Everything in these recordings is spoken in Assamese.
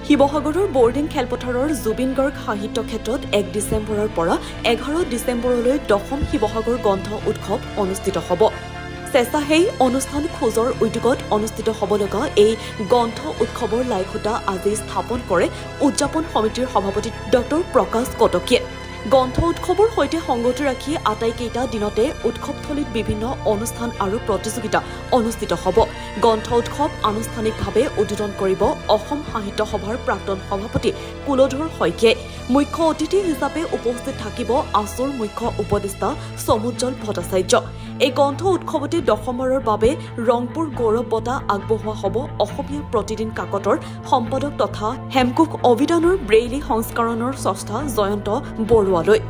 শিৱসাগৰৰ বৰ্ডিং খেলপথাৰৰ জুবিন গাৰ্গ সাহিত্য ক্ষেত্ৰত 1 ডিচেম্বৰৰ পৰা 11 ডিচেম্বৰলৈ 10ম শিৱসাগৰ গ্ৰন্থ উৎসৱ অনুষ্ঠিত হ'ব। স্বেচ্ছাসেৱী অনুষ্ঠান খোজৰ উদ্যোগত অনুষ্ঠিত হ'ব লগা এই গ্ৰন্থ উৎসৱৰ লাইখুটা আজি স্থাপন কৰে উদযাপন সমিতিৰ সভাপতি ডক্টৰ প্ৰকাশ কটকীয়ে। গ্ৰন্থ উৎসৱৰ সৈতে সংগতি ৰাখি আটাইকেইটা দিনতে উৎসৱস্থলীত বিভিন্ন অনুষ্ঠান আৰু প্ৰতিযোগিতা অনুষ্ঠিত হ'ব। গ্ৰন্থ উৎসৱ আনুষ্ঠানিকভাৱে উদ্বোধন কৰিব অসম সাহিত্য সভাৰ প্ৰাক্তন সভাপতি কুলধৰ শইকীয়াই। মুখ্য অতিথি হিচাপে উপস্থিত থাকিব আছুৰ মুখ্য উপদেষ্টা সমুজ্জ্বল ভট্টাচাৰ্য। এই গ্ৰন্থ উৎসৱতে 10মবাৰৰ বাবে ৰংপুৰ গৌৰৱ বঁটা আগবঢ়োৱা হ'ব অসমীয়া প্ৰতিদিন কাকতৰ সম্পাদক তথা হেমকোষ অভিধানৰ ব্ৰেইলি সংস্কৰণৰ স্ৰষ্টা জয়ন্ত বৰুৱালৈ।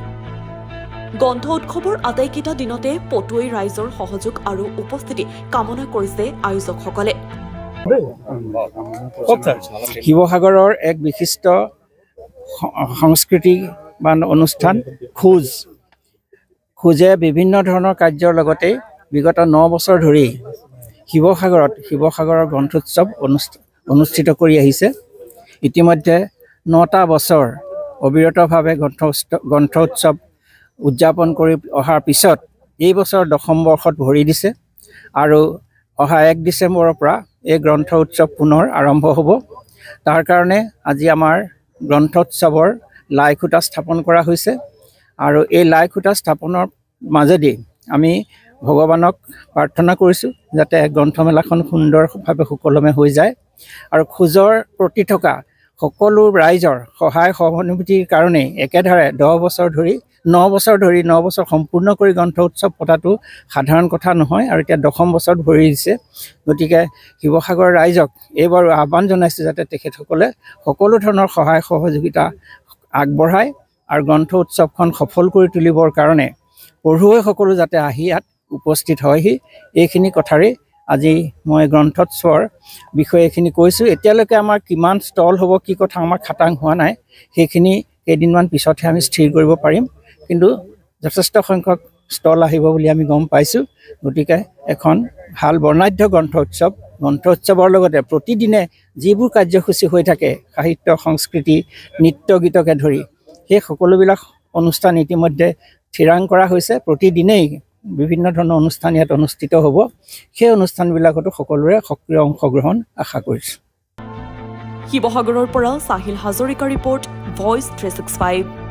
গ্ৰন্থ উৎসৱৰ আটাইকেইটা দিনতে পটুৱৈ ৰাইজৰ সহযোগ আৰু উপস্থিতি কামনা কৰিছে আয়োজকসকলে। শিৱসাগৰৰ এক বিশিষ্ট সংস্কৃতি বা অনুষ্ঠান খোজে বিভিন্ন ধৰণৰ কাৰ্যৰ লগতে বিগত 9 বছৰ ধৰি শিৱসাগৰৰ গ্ৰন্থোৎসৱ অনুষ্ঠিত কৰি আহিছে। ইতিমধ্যে 9টা বছৰ অবিৰতভাৱে গ্ৰন্থ উৎসৱ উদযাপন কৰি অহাৰ পিছত এই বছৰ 10ম বৰ্ষত ভৰি দিছে আৰু অহা 1 ডিচেম্বৰৰ পৰা এই গ্ৰন্থ উৎসৱ পুনৰ আৰম্ভ হ'ব। তাৰ কাৰণে আজি আমাৰ গ্ৰন্থ উৎসৱৰ লাইখুটা স্থাপন কৰা হৈছে আৰু এই লাইখুটা স্থাপনৰ মাজেদি আমি ভগৱানক প্ৰাৰ্থনা কৰিছোঁ যাতে গ্ৰন্থমেলাখন সুন্দৰভাৱে সুকলমে হৈ যায় আৰু খোজৰ প্ৰতি থকা সকলো ৰাইজৰ সহায় সহানুভূতিৰ কাৰণে একেধাৰে 9 বছৰ সম্পূৰ্ণ কৰি গ্ৰন্থ উৎসৱ পতাটো সাধাৰণ কথা নহয় আৰু এতিয়া 10ম বছৰত ভৰি দিছে। গতিকে শিৱসাগৰ ৰাইজক এইবাৰ আহ্বান জনাইছোঁ যাতে তেখেতসকলে সকলো ধৰণৰ সহায় সহযোগিতা আগবঢ়ায় আৰু গ্ৰন্থ উৎসৱখন সফল কৰি তুলিবৰ কাৰণে পঢ়ুৱৈসকলো যাতে আহি ইয়াত উপস্থিত হয়হি। এইখিনি কথাৰে আজি মই গ্ৰন্থোৎসৱৰ বিষয়ে এইখিনি কৈছোঁ। এতিয়ালৈকে আমাৰ কিমান ষ্টল হ'ব কি কথা আমাৰ খাটাং হোৱা নাই, সেইখিনি কেইদিনমান পিছতহে আমি স্থিৰ কৰিব পাৰিম, কিন্তু যথেষ্ট সংখ্যক ষ্টল আহিব বুলি আমি গম পাইছোঁ। গতিকে এখন ভাল বৰ্ণাঢ্য গ্ৰন্থ উৎসৱৰ লগতে প্ৰতিদিনে যিবোৰ কাৰ্যসূচী হৈ থাকে সাহিত্য সংস্কৃতি নৃত্য গীতকে ধৰি সেই সকলোবিলাক অনুষ্ঠান ইতিমধ্যে থিৰাং কৰা হৈছে। প্ৰতিদিনেই বিভিন্ন ধৰণৰ অনুষ্ঠান ইয়াত অনুষ্ঠিত হ'ব। সেই অনুষ্ঠানবিলাকতো সকলোৰে সক্ৰিয় অংশগ্ৰহণ আশা কৰিছোঁ। শিৱসাগৰৰ পৰা সাহিল হাজৰিকা ৰিপৰ্ট, ভইচ 365।